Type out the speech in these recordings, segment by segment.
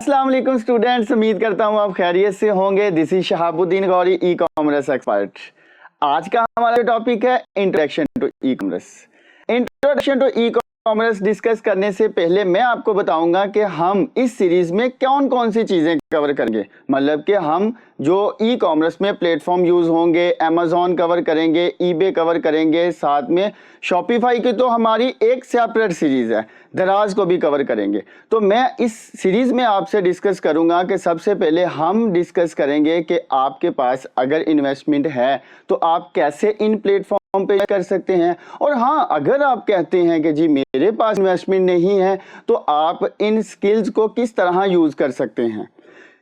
अस्सलाम वालेकुम स्टूडेंट्स, उम्मीद करता हूँ आप खैरियत से होंगे। This is Shahabuddin Ghauri, e commerce expert. आज का हमारा टॉपिक है introduction to e commerce. Introduction to e commerce discuss करने से पहले मैं आपको बताऊंगा कि हम इस सीरीज में कौन कौन सी चीजें कवर करेंगे। मतलब कि हम जो ई कॉमर्स में प्लेटफॉर्म यूज होंगे, अमेजोन कवर करेंगे, ईबे कवर करेंगे, साथ में शॉपिफाई की तो हमारी एक सेपरेट सीरीज है, दराज को भी कवर करेंगे। तो मैं इस सीरीज में आपसे डिस्कस करूंगा कि सबसे पहले हम डिस्कस करेंगे कि आपके पास अगर इन्वेस्टमेंट है तो आप कैसे इन प्लेटफॉर्म पे कर सकते हैं, और हाँ, अगर आप कहते हैं कि जी मेरे पास इन्वेस्टमेंट नहीं है तो आप इन स्किल्स को किस तरह यूज कर सकते हैं।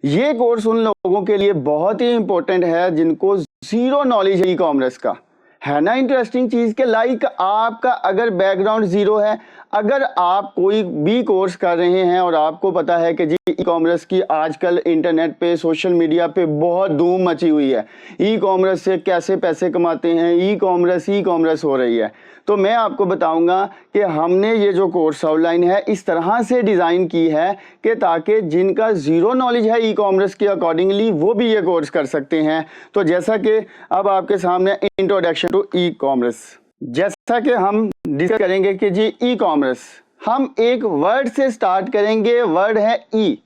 ये कोर्स उन लोगों के लिए बहुत ही इंपॉर्टेंट है जिनको जीरो नॉलेज है ई कॉमर्स का, है ना। इंटरेस्टिंग चीज के लाइक आपका अगर बैकग्राउंड जीरो है, अगर आप कोई भी कोर्स कर रहे हैं और आपको पता है कि जी ई कॉमर्स की आजकल इंटरनेट पे, सोशल मीडिया पे बहुत धूम मची हुई है, ई कॉमर्स से कैसे पैसे कमाते हैं, ई कॉमर्स हो रही है, तो मैं आपको बताऊंगा कि हमने ये जो कोर्स आउटलाइन है इस तरह से डिज़ाइन की है कि ताकि जिनका ज़ीरो नॉलेज है ई कॉमर्स के अकॉर्डिंगली वो भी ये कोर्स कर सकते हैं। तो जैसा कि अब आपके सामने इंट्रोडक्शन टू ई कॉमर्स, जैसा कि हम डिस्कस करेंगे कि जी ई कॉमर्स, हम एक वर्ड से स्टार्ट करेंगे। वर्ड है ई।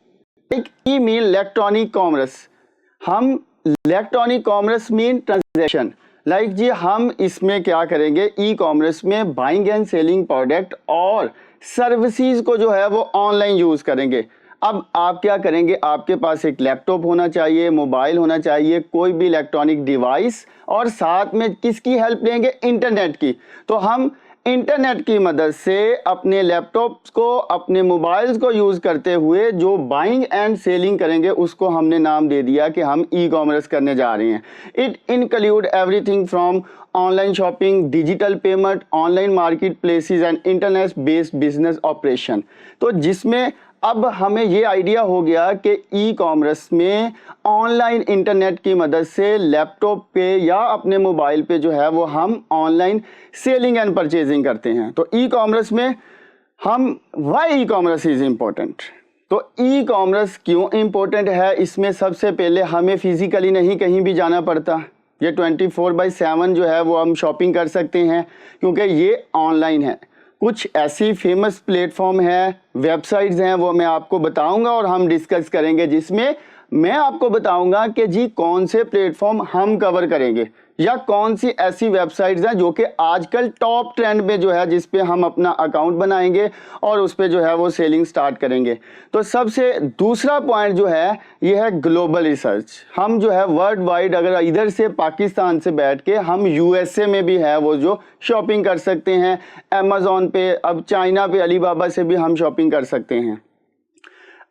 एक ई मीन इलेक्ट्रॉनिक कॉमर्स। हम electronic commerce mean transaction. Like जी हम इसमें क्या करेंगे, ई कॉमर्स में बाइंग एंड सेलिंग प्रोडक्ट और सर्विसेज को जो है वो ऑनलाइन यूज करेंगे। अब आप क्या करेंगे, आपके पास एक लैपटॉप होना चाहिए, मोबाइल होना चाहिए, कोई भी इलेक्ट्रॉनिक डिवाइस, और साथ में किसकी हेल्प लेंगे, इंटरनेट की। तो हम इंटरनेट की मदद से अपने लैपटॉप्स को, अपने मोबाइल्स को यूज करते हुए जो बाइंग एंड सेलिंग करेंगे उसको हमने नाम दे दिया कि हम ई कॉमर्स करने जा रहे हैं। It include everything from online shopping, digital payment, online market places and internet based business operation. तो जिसमें अब हमें ये आइडिया हो गया कि ई कॉमर्स में ऑनलाइन इंटरनेट की मदद से लैपटॉप पे या अपने मोबाइल पे जो है वो हम ऑनलाइन सेलिंग एंड परचेजिंग करते हैं। तो ई कॉमर्स में हम, why e commerce is important. तो ई कॉमर्स क्यों इम्पोर्टेंट है, इसमें सबसे पहले हमें फिजिकली नहीं कहीं भी जाना पड़ता। ये 24/7 जो है वो हम शॉपिंग कर सकते हैं क्योंकि ये ऑनलाइन है। कुछ ऐसी फेमस प्लेटफॉर्म है, वेबसाइट्स हैं, वो मैं आपको बताऊंगा और हम डिस्कस करेंगे, जिसमें मैं आपको बताऊंगा कि जी कौन से प्लेटफॉर्म हम कवर करेंगे या कौन सी ऐसी वेबसाइट्स हैं जो कि आजकल टॉप ट्रेंड में जो है, जिस पे हम अपना अकाउंट बनाएंगे और उस पे जो है वो सेलिंग स्टार्ट करेंगे। तो सबसे दूसरा पॉइंट जो है ये है ग्लोबल रिसर्च। हम जो है वर्ल्ड वाइड, अगर इधर से पाकिस्तान से बैठ के हम यूएसए में भी है वो जो शॉपिंग कर सकते हैं, अमेजोन पे, अब चाइना पे अलीबाबा से भी हम शॉपिंग कर सकते हैं।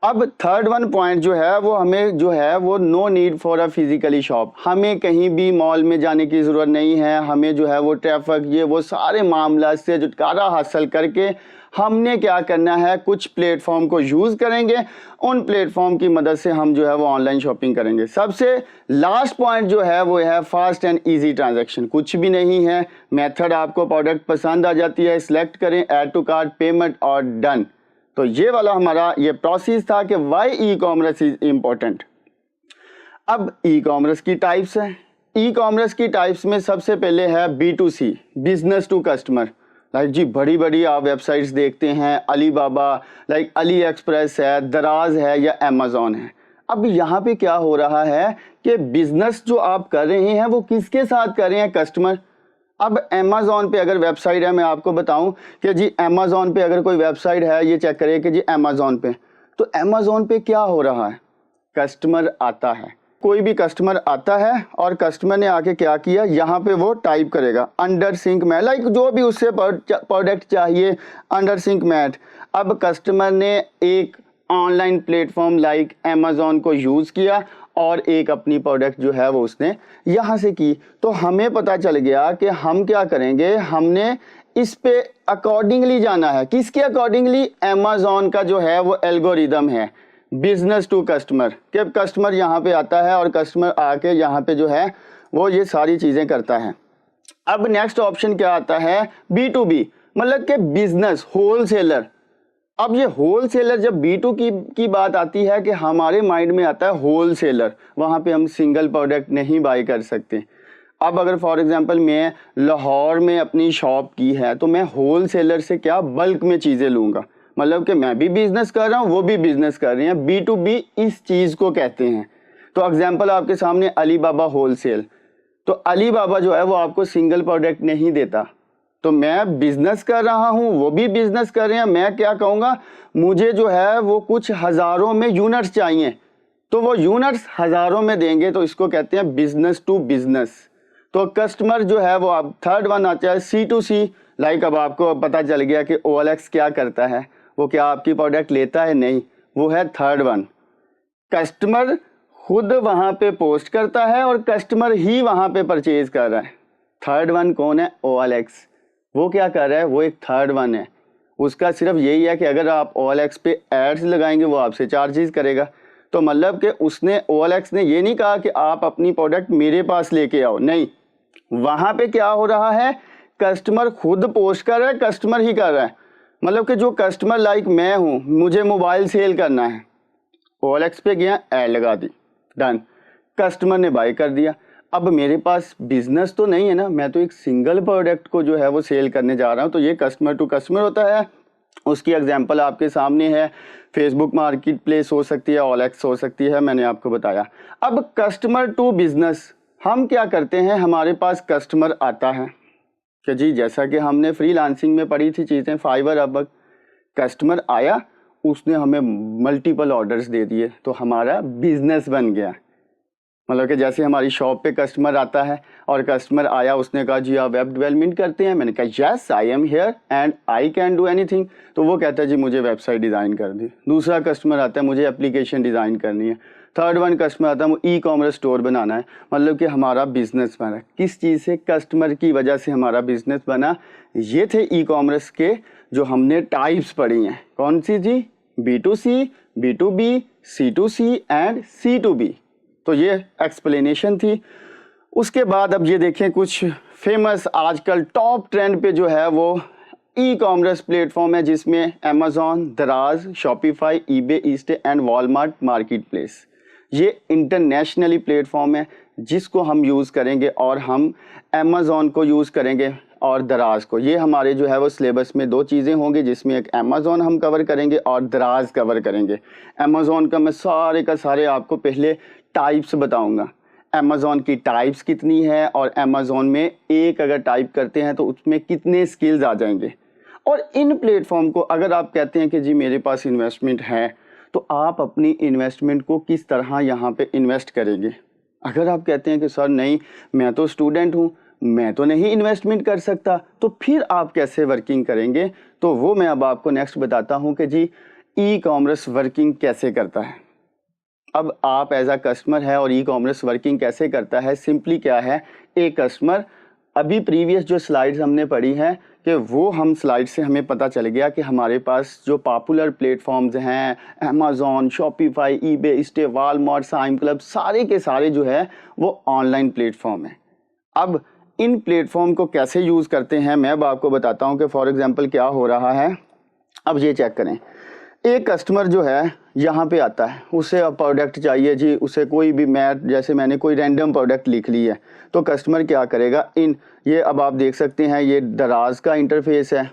अब थर्ड वन पॉइंट जो है वो हमें जो है वो no need for a physically shop. हमें कहीं भी मॉल में जाने की ज़रूरत नहीं है। हमें जो है वो ट्रैफिक, ये वो सारे मामला से छुटकारा हासिल करके हमने क्या करना है, कुछ प्लेटफॉर्म को यूज़ करेंगे, उन प्लेटफॉर्म की मदद से हम जो है वो ऑनलाइन शॉपिंग करेंगे। सबसे लास्ट पॉइंट जो है वो है फास्ट एंड ईजी ट्रांजैक्शन। कुछ भी नहीं है, मेथड आपको प्रोडक्ट पसंद आ जाती है, सिलेक्ट करें, ऐड टू कार्ट, पेमेंट और डन। तो ये वाला हमारा ये प्रोसेस था कि why e commerce is important. अब ई कॉमर्स की टाइप्स है। ई कॉमर्स की टाइप्स में सबसे पहले है B2C, business to customer. Like जी बड़ी बड़ी आप वेबसाइट्स देखते हैं, अलीबाबा, लाइक अली एक्सप्रेस है, दराज है या अमेजोन है। अब यहाँ पे क्या हो रहा है कि बिजनेस जो आप कर रहे हैं वो किसके साथ कर रहे हैं, कस्टमर। अब अमेजोन पे अगर वेबसाइट है, मैं आपको बताऊं कि जी अमेजोन पे अगर कोई वेबसाइट है, ये चेक करिए कि जी अमेजोन पे, तो अमेजोन पे क्या हो रहा है, कस्टमर आता है, कोई भी कस्टमर आता है और कस्टमर ने आके क्या किया, यहाँ पे वो टाइप करेगा अंडर सिंक मैट, लाइक जो भी उससे प्रोडक्ट चाहिए, अंडर सिंक मैट। अब कस्टमर ने एक ऑनलाइन प्लेटफॉर्म लाइक अमेजोन को यूज़ किया और एक अपनी प्रोडक्ट जो है वो उसने यहाँ से की। तो हमें पता चल गया कि हम क्या करेंगे, हमने इस पे अकॉर्डिंगली जाना है। किसके अकॉर्डिंगली, अमेजोन का जो है वो एल्गोरिदम है बिजनेस टू कस्टमर, कि कस्टमर यहाँ पे आता है और कस्टमर आके यहाँ पे जो है वो ये सारी चीज़ें करता है। अब नेक्स्ट ऑप्शन क्या आता है, B2B, मतलब कि बिजनेस होलसेलर। अब ये होल सेलर, जब B2 की बात आती है कि हमारे माइंड में आता है होल सेलर, वहाँ पे हम सिंगल प्रोडक्ट नहीं बाई कर सकते। अब अगर फॉर एग्जांपल मैं लाहौर में अपनी शॉप की है तो मैं होल सेलर से क्या बल्क में चीज़ें लूँगा, मतलब कि मैं भी बिजनेस कर रहा हूँ, वो भी बिजनेस कर रहे हैं। B2B इस चीज़ को कहते हैं। तो एग्जांपल आपके सामने अली बाबा होल सेल, तो अली बाबा जो है वो आपको सिंगल प्रोडक्ट नहीं देता। तो मैं बिजनेस कर रहा हूँ, वो भी बिजनेस कर रहे हैं, मैं क्या कहूँगा, मुझे जो है वो कुछ हज़ारों में यूनिट्स चाहिए, तो वो यूनिट्स हज़ारों में देंगे, तो इसको कहते हैं बिजनेस टू बिजनेस। तो कस्टमर जो है वो अब थर्ड वन आता है C2C। लाइक अब आपको पता चल गया कि OLX क्या करता है, वो क्या आपकी प्रोडक्ट लेता है, नहीं, वो है थर्ड वन। कस्टमर खुद वहाँ पे पोस्ट करता है और कस्टमर ही वहाँ पे परचेज कर रहा है। थर्ड वन कौन है? OLX। वो क्या कर रहा है? वो एक थर्ड वन है। उसका सिर्फ यही है कि अगर आप OLX पे एड्स लगाएंगे वो आपसे चार्जेस करेगा। तो मतलब कि उसने OLX ने ये नहीं कहा कि आप अपनी प्रोडक्ट मेरे पास लेके आओ, नहीं, वहाँ पे क्या हो रहा है, कस्टमर खुद पोस्ट कर रहा है, कस्टमर ही कर रहा है। मतलब कि जो कस्टमर लाइक मैं हूँ, मुझे मोबाइल सेल करना है, OLX पे गया, ऐड लगा दी, डन, कस्टमर ने बाय कर दिया। अब मेरे पास बिजनेस तो नहीं है ना, मैं तो एक सिंगल प्रोडक्ट को जो है वो सेल करने जा रहा हूँ, तो ये कस्टमर टू कस्टमर होता है। उसकी एग्जांपल आपके सामने है, फेसबुक मार्केट प्लेस हो सकती है, OLX हो सकती है, मैंने आपको बताया। अब कस्टमर टू बिजनेस हम क्या करते हैं, हमारे पास कस्टमर आता है कि जी, जैसा कि हमने फ्रीलांसिंग में पढ़ी थी चीज़ें, फाइवर अब कस्टमर आया, उसने हमें मल्टीपल ऑर्डर्स दे दिए, तो हमारा बिजनेस बन गया। मतलब कि जैसे हमारी शॉप पे कस्टमर आता है और कस्टमर आया, उसने कहा जी आप वेब डेवलपमेंट करते हैं, मैंने कहा yes I am here and I can do anything, तो वो कहता है जी मुझे वेबसाइट डिज़ाइन कर दी। दूसरा कस्टमर आता है, मुझे एप्लीकेशन डिज़ाइन करनी है। थर्ड वन कस्टमर आता है, वो E-कॉमर्स स्टोर बनाना है। मतलब कि हमारा बिजनेस बना किस चीज़ से? कस्टमर की वजह से हमारा बिजनेस बना। ये थे E-कॉमर्स के जो हमने टाइप्स पढ़ी हैं। कौन सी जी? B2C, B2B, C2C and C2B। तो ये एक्सप्लेनेशन थी। उसके बाद अब ये देखें कुछ फेमस आजकल टॉप ट्रेंड पे जो है वो E-कॉमर्स प्लेटफॉर्म है, जिसमें Amazon, दराज, शॉपिफाई, eBay, ईस्टे एंड वॉलमार्ट मार्केट प्लेस। ये इंटरनेशनली प्लेटफॉर्म है जिसको हम यूज़ करेंगे, और हम Amazon को यूज़ करेंगे और दराज को। ये हमारे जो है वो सिलेबस में दो चीज़ें होंगी, जिसमें एक Amazon हम कवर करेंगे और दराज कवर करेंगे। Amazon का मैं सारे का सारे आपको पहले टाइप्स बताऊंगा, Amazon की टाइप्स कितनी है, और Amazon में एक अगर टाइप करते हैं तो उसमें कितने स्किल्स आ जाएंगे। और इन प्लेटफॉर्म को अगर आप कहते हैं कि जी मेरे पास इन्वेस्टमेंट है, तो आप अपनी इन्वेस्टमेंट को किस तरह यहाँ पे इन्वेस्ट करेंगे। अगर आप कहते हैं कि सर नहीं, मैं तो स्टूडेंट हूँ, मैं तो नहीं इन्वेस्टमेंट कर सकता, तो फिर आप कैसे वर्किंग करेंगे, तो वो मैं अब आपको नेक्स्ट बताता हूँ कि जी E-कॉमर्स वर्किंग कैसे करता है। अब आप एज अ कस्टमर है और E-कॉमर्स वर्किंग कैसे करता है। सिंपली क्या है, एक कस्टमर, अभी प्रीवियस जो स्लाइड्स हमने पढ़ी हैं कि वो हम स्लाइड से हमें पता चल गया कि हमारे पास जो पॉपुलर प्लेटफॉर्म्स हैं, Amazon, शॉपिफाई, eBay, ईस्टे, वॉलमार्ट, साइम क्लब, सारे के सारे जो है वो ऑनलाइन प्लेटफॉर्म है। अब इन प्लेटफॉर्म को कैसे यूज़ करते हैं मैं अब आपको बताता हूँ कि फॉर एग्जांपल क्या हो रहा है। अब ये चेक करें, एक कस्टमर जो है यहाँ पे आता है, उसे अब प्रोडक्ट चाहिए जी, उसे कोई भी, मैं जैसे मैंने कोई रैंडम प्रोडक्ट लिख ली है, तो कस्टमर क्या करेगा, ये अब आप देख सकते हैं ये दराज का इंटरफेस है,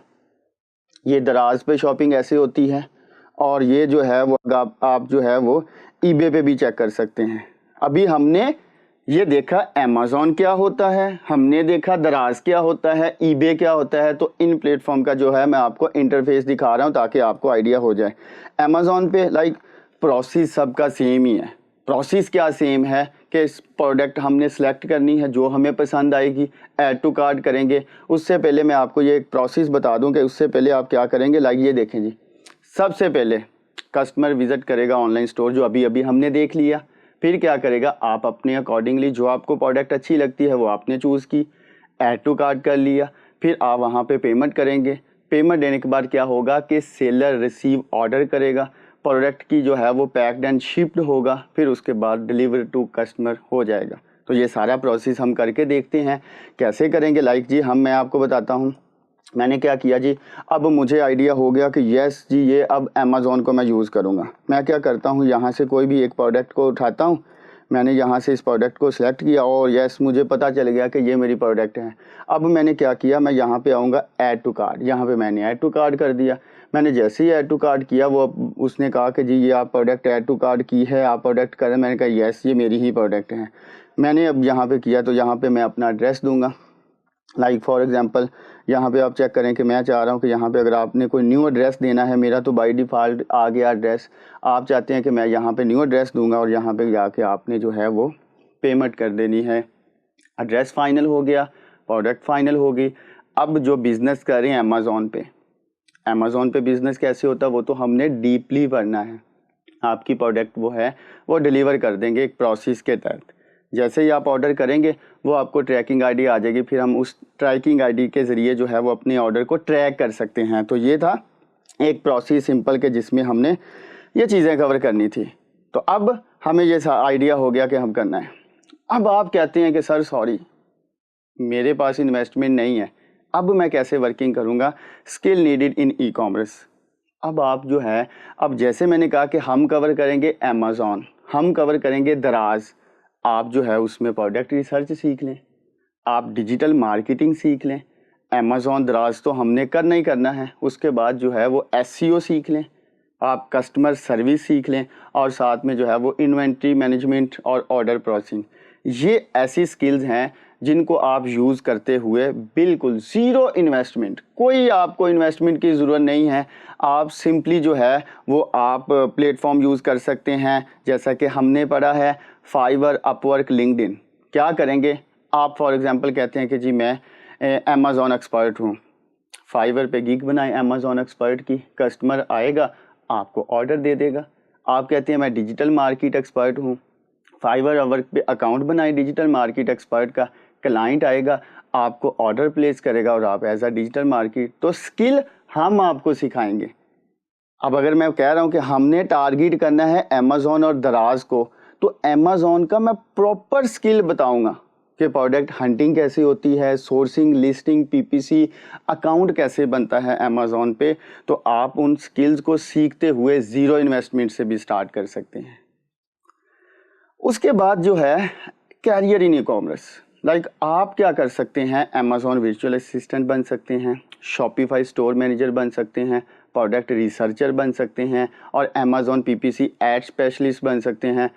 ये दराज पे शॉपिंग ऐसे होती है, और ये जो है वो आप जो है वो eBay पे भी चेक कर सकते हैं। अभी हमने ये देखा Amazon क्या होता है, हमने देखा दराज क्या होता है, eBay क्या होता है, तो इन प्लेटफॉर्म का जो है मैं आपको इंटरफेस दिखा रहा हूँ ताकि आपको आइडिया हो जाए। Amazon पे लाइक प्रोसेस सबका सेम ही है। प्रोसेस क्या सेम है कि इस प्रोडक्ट हमने सेलेक्ट करनी है, जो हमें पसंद आएगी, ऐड टू कार्ट करेंगे। उससे पहले मैं आपको ये एक प्रोसेस बता दूं कि उससे पहले आप क्या करेंगे। लाइक ये देखें जी, सबसे पहले कस्टमर विजिट करेगा ऑनलाइन स्टोर, जो अभी अभी हमने देख लिया। फिर क्या करेगा, आप अपने अकॉर्डिंगली जो आपको प्रोडक्ट अच्छी लगती है वो आपने चूज़ की, ऐड टू कार्ट कर लिया। फिर आप वहाँ पे पेमेंट करेंगे। पेमेंट देने के बाद क्या होगा कि सेलर रिसीव ऑर्डर करेगा, प्रोडक्ट की जो है वो पैक्ड एंड शिप्ड होगा, फिर उसके बाद डिलीवर टू कस्टमर हो जाएगा। तो ये सारा प्रोसेस हम करके देखते हैं कैसे करेंगे। लाइक जी मैं आपको बताता हूँ, मैंने क्या किया जी, अब मुझे आइडिया हो गया कि यस जी ये अब अमेज़ॉन को मैं यूज़ करूँगा। मैं क्या करता हूँ, यहाँ से कोई भी एक प्रोडक्ट को उठाता हूँ, मैंने यहाँ से इस प्रोडक्ट को सिलेक्ट किया और यस मुझे पता चल गया कि ये मेरी प्रोडक्ट है। अब मैंने क्या किया, मैं यहाँ पे आऊँगा ऐड टू कार्ट, यहाँ पे मैंने ऐड टू कार्ट कर दिया। मैंने जैसे ही ऐड टू कार्ट किया वो उसने कहा कि जी ये आप प्रोडक्ट ऐड टू कार्ट की है, आप प्रोडक्ट करें। मैंने कहा यस ये मेरी ही प्रोडक्ट है। मैंने अब यहाँ पे किया तो यहाँ पे मैं अपना एड्रेस दूंगा। लाइक फॉर एग्जांपल यहाँ पे आप चेक करें कि मैं चाह रहा हूँ कि यहाँ पे अगर आपने कोई न्यू एड्रेस देना है, मेरा तो बाय डिफ़ॉल्ट आ गया एड्रेस, आप चाहते हैं कि मैं यहाँ पे न्यू एड्रेस दूंगा और यहाँ पे जाके आपने जो है वो पेमेंट कर देनी है। एड्रेस फाइनल हो गया, प्रोडक्ट फाइनल होगी। अब जो बिज़नेस करें अमेज़ॉन पे बिज़नेस कैसे होता है वो तो हमने डीपली पढ़ना है। आपकी प्रोडक्ट वो है वो डिलीवर कर देंगे एक प्रोसेस के तहत। जैसे ही आप ऑर्डर करेंगे वो आपको ट्रैकिंग आईडी आ जाएगी, फिर हम उस ट्रैकिंग आईडी के ज़रिए जो है वो अपने ऑर्डर को ट्रैक कर सकते हैं। तो ये था एक प्रोसेस सिंपल के जिसमें हमने ये चीज़ें कवर करनी थी। तो अब हमें ये आइडिया हो गया कि हम करना है। अब आप कहते हैं कि सर सॉरी मेरे पास इन्वेस्टमेंट नहीं है, अब मैं कैसे वर्किंग करूँगा, skill needed in e commerce. अब आप जो है, अब जैसे मैंने कहा कि हम कवर करेंगे अमेज़ॉन, हम कवर करेंगे दराज, आप जो है उसमें प्रोडक्ट रिसर्च सीख लें, आप डिजिटल मार्केटिंग सीख लें। अमेज़ॉन दराज तो हमने करना ही करना है, उसके बाद जो है वो एसईओ सीख लें, आप कस्टमर सर्विस सीख लें और साथ में जो है वो इन्वेंट्री मैनेजमेंट और ऑर्डर प्रोसेसिंग। ये ऐसी स्किल्स हैं जिनको आप यूज़ करते हुए बिल्कुल ज़ीरो इन्वेस्टमेंट, कोई आपको इन्वेस्टमेंट की ज़रूरत नहीं है, आप सिंपली जो है वो आप प्लेटफॉर्म यूज़ कर सकते हैं। जैसा कि हमने पढ़ा है फाइवर, अपवर्क, लिंक्डइन। क्या करेंगे आप, फॉर एग्जांपल कहते हैं कि जी मैं अमेज़ॉन एक्सपर्ट हूँ, फाइवर पे गिग बनाएं अमेज़ॉन एक्सपर्ट की, कस्टमर आएगा आपको ऑर्डर दे देगा। आप कहते हैं मैं डिजिटल मार्केट एक्सपर्ट हूँ, फाइवर अपवर्क पे अकाउंट बनाए डिजिटल मार्केट एक्सपर्ट का, क्लाइंट आएगा आपको ऑर्डर प्लेस करेगा और आप एज अ डिजिटल मार्केट, तो स्किल हम आपको सिखाएंगे। अब अगर मैं कह रहा हूं कि हमने टारगेट करना है अमेज़ॉन और दराज को, तो अमेज़ॉन का मैं प्रॉपर स्किल बताऊंगा कि प्रोडक्ट हंटिंग कैसे होती है, सोर्सिंग, लिस्टिंग, पीपीसी, अकाउंट कैसे बनता है अमेज़ॉन पे। तो आप उन स्किल्स को सीखते हुए ज़ीरो इन्वेस्टमेंट से भी स्टार्ट कर सकते हैं। उसके बाद जो है career in e commerce, like आप क्या कर सकते हैं, अमेज़ॉन वर्चुअल असिस्टेंट बन सकते हैं, शॉपिफाई स्टोर मैनेजर बन सकते हैं, प्रोडक्ट रिसर्चर बन सकते हैं और अमेज़ॉन पीपीसी एड स्पेशलिस्ट बन सकते हैं,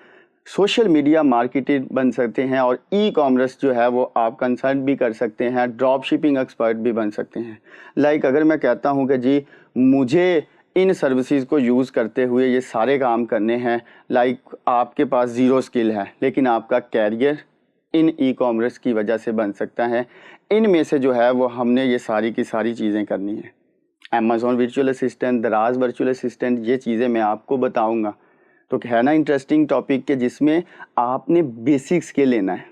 सोशल मीडिया मार्केटर बन सकते हैं और ई कॉमर्स जो है वो आप कंसल्ट भी कर सकते हैं, ड्रॉप शिपिंग एक्सपर्ट भी बन सकते हैं। लाइक अगर मैं कहता हूँ कि जी मुझे इन सर्विसेज को यूज़ करते हुए ये सारे काम करने हैं, लाइक आपके पास ज़ीरो स्किल है लेकिन आपका कैरियर इन ई कॉमर्स की वजह से बन सकता है। इनमें से जो है वो हमने ये सारी की सारी चीज़ें करनी है। अमेज़ॉन वर्चुअल असिस्टेंट, दराज वर्चुअल असिस्टेंट, ये चीज़ें मैं आपको बताऊंगा। तो है ना इंटरेस्टिंग टॉपिक के जिसमें आपने बेसिक स्किल लेना है।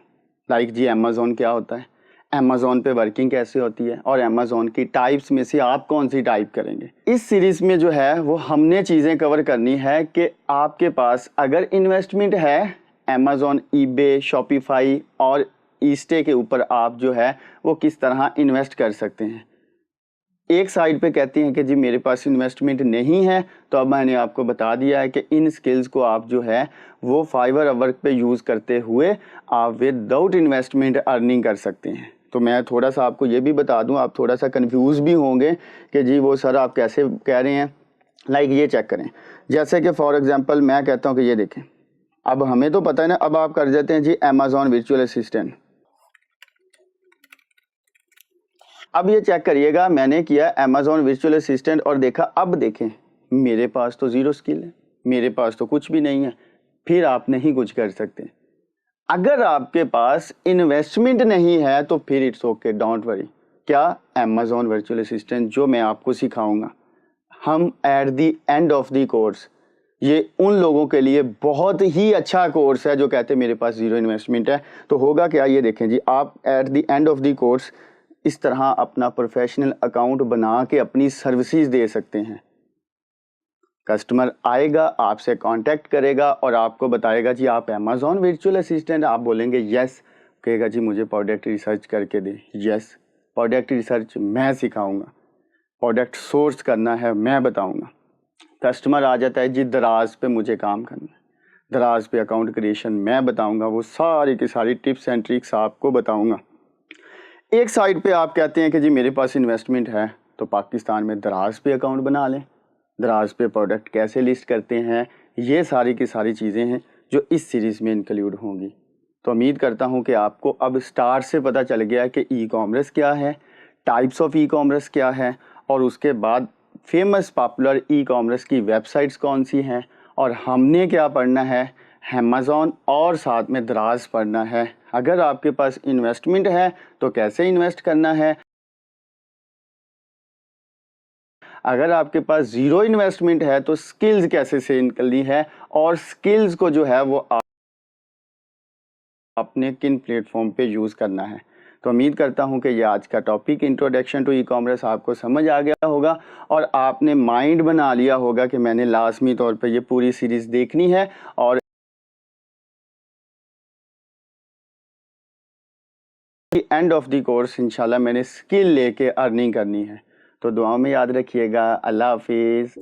लाइक जी अमेज़ॉन क्या होता है, अमेज़ॉन पे वर्किंग कैसे होती है और अमेज़ॉन की टाइप्स में से आप कौन सी टाइप करेंगे। इस सीरीज़ में जो है वो हमने चीज़ें कवर करनी है कि आपके पास अगर इन्वेस्टमेंट है अमेज़ॉन, ईबे, शॉपिफाई और ईस्टे के ऊपर आप जो है वो किस तरह इन्वेस्ट कर सकते हैं। एक साइड पे कहते हैं कि जी मेरे पास इन्वेस्टमेंट नहीं है, तो अब मैंने आपको बता दिया है कि इन स्किल्स को आप जो है वो फाइवर अपवर्क पे यूज़ करते हुए आप विदाउट इन्वेस्टमेंट अर्निंग कर सकते हैं। तो मैं थोड़ा सा आपको ये भी बता दूं, आप थोड़ा सा कंफ्यूज भी होंगे कि जी वो सर आप कैसे कह रहे हैं। लाइक ये चेक करें, जैसे कि फॉर एग्जांपल मैं कहता हूं कि ये देखें, अब हमें तो पता है ना, अब आप कर देते हैं जी अमेज़ॉन वर्चुअल असिस्टेंट। अब ये चेक करिएगा, मैंने किया अमेज़ॉन वर्चुअल असिस्टेंट और देखा, अब देखें मेरे पास तो ज़ीरो स्किल है, मेरे पास तो कुछ भी नहीं है, फिर आप नहीं कुछ कर सकते। अगर आपके पास इन्वेस्टमेंट नहीं है तो फिर इट्स ओके, डोंट वरी। क्या अमेज़ॉन वर्चुअल असिस्टेंट जो मैं आपको सिखाऊंगा, हम at the end of the course, ये उन लोगों के लिए बहुत ही अच्छा कोर्स है जो कहते हैं मेरे पास ज़ीरो इन्वेस्टमेंट है। तो होगा क्या, ये देखें जी, आप at the end of the course इस तरह अपना प्रोफेशनल अकाउंट बना के अपनी सर्विसेज दे सकते हैं। कस्टमर आएगा, आपसे कांटेक्ट करेगा और आपको बताएगा जी आप अमेज़ॉन वर्चुअल असिस्टेंट, आप बोलेंगे यस, कहेगा जी मुझे प्रोडक्ट रिसर्च करके दे, यस, प्रोडक्ट रिसर्च मैं सिखाऊंगा, प्रोडक्ट सोर्स करना है मैं बताऊंगा। कस्टमर आ जाता है जी दराज पे मुझे काम करना है, दराज पे अकाउंट क्रिएशन मैं बताऊंगा, वो सारी की सारी टिप्स एंड ट्रिक्स आपको बताऊंगा। एक साइड पे आप कहते हैं कि जी मेरे पास इन्वेस्टमेंट है तो पाकिस्तान में दराज पे अकाउंट बना लें, दराज पे प्रोडक्ट कैसे लिस्ट करते हैं, ये सारी की सारी चीज़ें हैं जो इस सीरीज़ में इंक्लूड होंगी। तो उम्मीद करता हूँ कि आपको अब स्टार्ट से पता चल गया कि ई कॉमर्स क्या है, टाइप्स ऑफ ई कॉमर्स क्या है, और उसके बाद फेमस पॉपुलर ई कॉमर्स की वेबसाइट्स कौन सी हैं, और हमने क्या पढ़ना है, अमेज़ॉन और साथ में दराज पढ़ना है। अगर आपके पास इन्वेस्टमेंट है तो कैसे इन्वेस्ट करना है, अगर आपके पास ज़ीरो इन्वेस्टमेंट है तो स्किल्स कैसे से निकलनी है, और स्किल्स को जो है वो आपने किन प्लेटफॉर्म पे यूज़ करना है। तो उम्मीद करता हूं कि ये आज का topic introduction to e commerce आपको समझ आ गया होगा और आपने माइंड बना लिया होगा कि मैंने लाजमी तौर पे ये पूरी सीरीज़ देखनी है और एंड ऑफ द कोर्स इंशाल्लाह मैंने स्किल लेके अर्निंग करनी है। तो दुआओं में याद रखिएगा। अल्लाह हाफिज़।